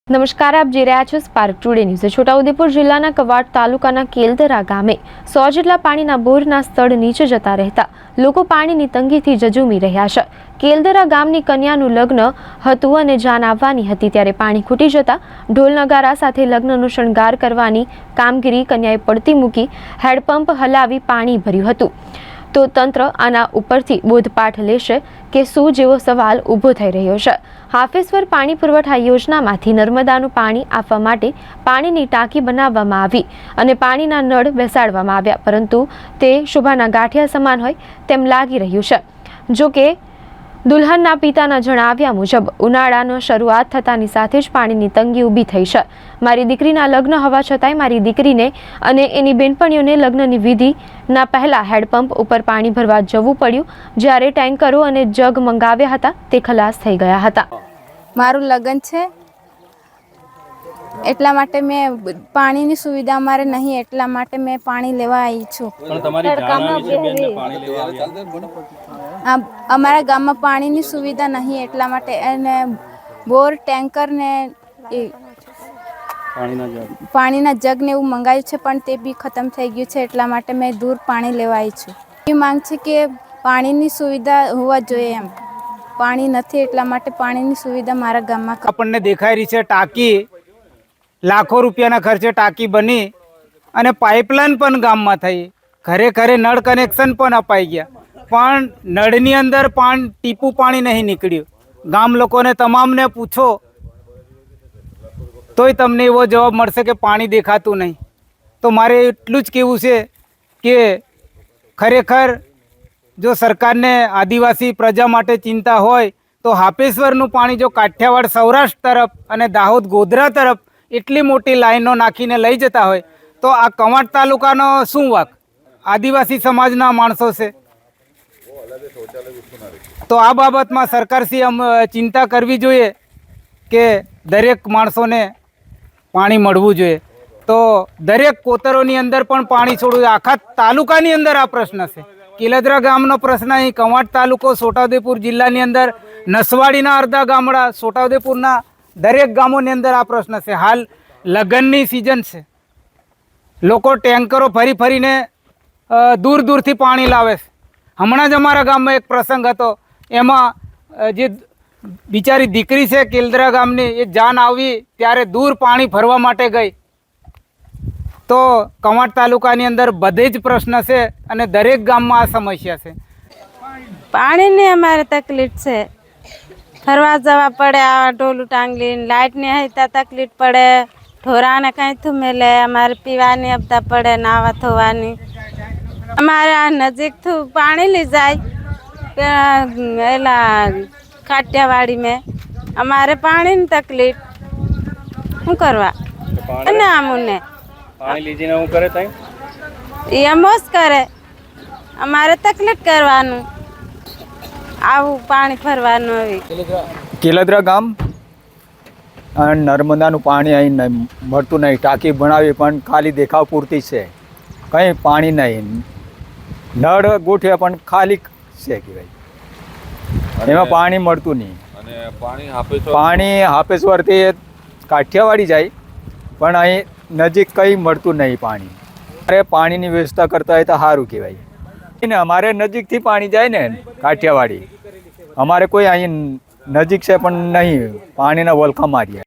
નમસ્કાર, આપ જોઈ રહ્યા છો સ્પાર્ક ટુડે ન્યૂઝ। છોટાઉદેપુર જિલ્લાના કવાંટ તાલુકાના કેલદરા ગામે 100 જેટલા પાણીના બોરના સ્થળ નીચે જતા રહેતા લોકો પાણીની તંગીથી ઝઝૂમી રહ્યા છે। કેલદરા ગામની કન્યાનું લગ્ન હતું અને જાન આવવાની હતી ત્યારે પાણી ખૂટી જતા ઢોલ નગારા સાથે લગ્નનો શણગાર કરવાની કામગીરી કન્યાએ પડતી મૂકી હેન્ડપંપ હલાવી પાણી ભર્યું હતું। તો તંત્ર આના ઉપરથી બોધપાઠ લેશે કે શું જેવો સવાલ ઊભો થઈ રહ્યો છે। હાફેશ્વર પાણી પુરવઠા યોજનામાંથી નર્મદાનું પાણી આપવા માટે પાણીની ટાંકી બનાવવામાં આવી અને પાણીના નળ બેસાડવામાં આવ્યા, પરંતુ તે શોભાના ગાંઠિયા સમાન હોય તેમ લાગી રહ્યું છે। જો કે દુલ્હનના પિતાના જણાવ્યા મુજબ ઉનાળાનો શરૂઆત થતાની સાથે જ પાણીની તંગી ઊભી થઈ છે। મારી દીકરીના લગ્ન હોવા છતાંય મારી દીકરીને અને એની બેનપણીઓને લગ્નની વિધિના પહેલા હેન્ડપંપ ઉપર પાણી ભરવા જવું પડ્યું। જ્યારે ટેન્કરો અને જગ મંગાવ્યા હતા તે ખલાસ થઈ ગયા હતા। મારું લગ્ન છે એટલા માટે મેં પાણીની સુવિધા અમારે નહીં, એટલા માટે મેં પાણી લેવા આવી છું। પણ તમારી જાણ આવી છે બેન પાણી લેવા આવ્યા? અમારા ગામમાં પાણીની સુવિધા નહીં, એટલા માટે અને બોર ટેન્કર ને પાણીના જગ ને એવું મંગાવ્યું છે, પણ તે બી ખતમ થઈ ગયું છે, એટલા માટે મેં દૂર પાણી લેવા આવી છું। એ માંગ છે કે પાણીની સુવિધા હોવા જોઈએ એમ, પાણી નથી એટલા માટે પાણીની સુવિધા મારા ગામમાં આપણને દેખાઈ રહી છે। ટાંકી લાખો રૂપિયાના ખર્ચે ટાંકી બની અને પાઇપલાઇન પણ ગામમાં થઈ, ઘરે ઘરે નળ કનેક્શન પણ અપાઈ ગયા, પણ નળની અંદર ટીપું પાણી નહીં નીકળ્યું। ગામ લોકોને તમામને પૂછો તોય તમને એવો જવાબ મળશે કે પાણી દેખાતું નહીં। તો મારે એટલું જ કહેવું છે કે ખરેખર જો સરકારને આદિવાસી પ્રજા માટે ચિંતા હોય તો હાપેશ્વરનું પાણી જો કાઠિયાવાડ સૌરાષ્ટ્ર તરફ અને દાહોદ ગોધરા તરફ એટલી મોટી લાઈનો નાખીને લઈ જતા હોય તો આ કવાંટ તાલુકાનો શું વાંક? આદિવાસી સમાજના માણસો છે, તો આ બાબતમાં સરકારશ્રી ચિંતા કરવી જોઈએ કે દરેક માણસોને પાણી મળવું જોઈએ। તો દરેક કોતરોની અંદર પણ પાણી છોડવું જોઈએ। આખા તાલુકાની અંદર આ પ્રશ્ન છે। કેલદરા ગામનો પ્રશ્ન અહીં, કવાંટ તાલુકો છોટાઉદેપુર જિલ્લાની અંદર નસવાડીના અડધા ગામડા, છોટાઉદેપુરના દરેક ગામોની અંદર આ પ્રશ્ન છે। હાલ લગ્નની સિઝન છે, લોકો ટેન્કરો ફરી ફરીને દૂર દૂરથી પાણી લાવે છે। હમણાં જ અમારા ગામમાં એક પ્રસંગ હતો, એમાં જે બિચારી દીકરી છે કેલદરા ગામની, એ જાન આવી ત્યારે દૂર પાણી ભરવા માટે ગઈ। તો કવાંટ તાલુકાની અંદર બધે જ પ્રશ્ન છે અને દરેક ગામમાં આ સમસ્યા છે। પાણીની અમારે તકલીફ છે, ફરવા જવા પડે, આ ઢોલું ટાંગલી, લાઇટની હોય ત્યાં તકલીફ પડે, ઢોરાને કંઈ થું મેલે, અમારે પીવાની આપતા પડે, નાવા ધોવાની। અમારે આ નજીકથી પાણી લઈ જાય એલા કાઠિયાવાડી મેં, અમારે પાણીની તકલીફ શું કરવા અને આમને પાણી લીધીને શું કરે તઈ? એમ જ કરે, અમારે તકલીફ કરવાનું, આવું પાણી ભરવાનું। કેલદરા ગામ અને નર્મદાનું પાણી અહીં મળતું નહીં। ટાંકી બનાવી પણ ખાલી દેખાવ પૂરતી છે, કંઈ પાણી નહીં। નળ ગોઠવ્યા પણ ખાલી છે કે ભાઈ એમાં પાણી મળતું નહીં। અને પાણી હાપેશ્વરથી કાઠિયાવાડી જાય પણ અહીં નજીક કંઈ મળતું નહીં પાણી। અરે પાણીની વ્યવસ્થા કરતા હોય તો સારું કહેવાય ને। અમારે નજીકથી પાણી જાય ને કાઠિયાવાડી, અમારે કોઈ અહીં નજીક છે પણ નહીં, પાણીના વલખા માર્યા।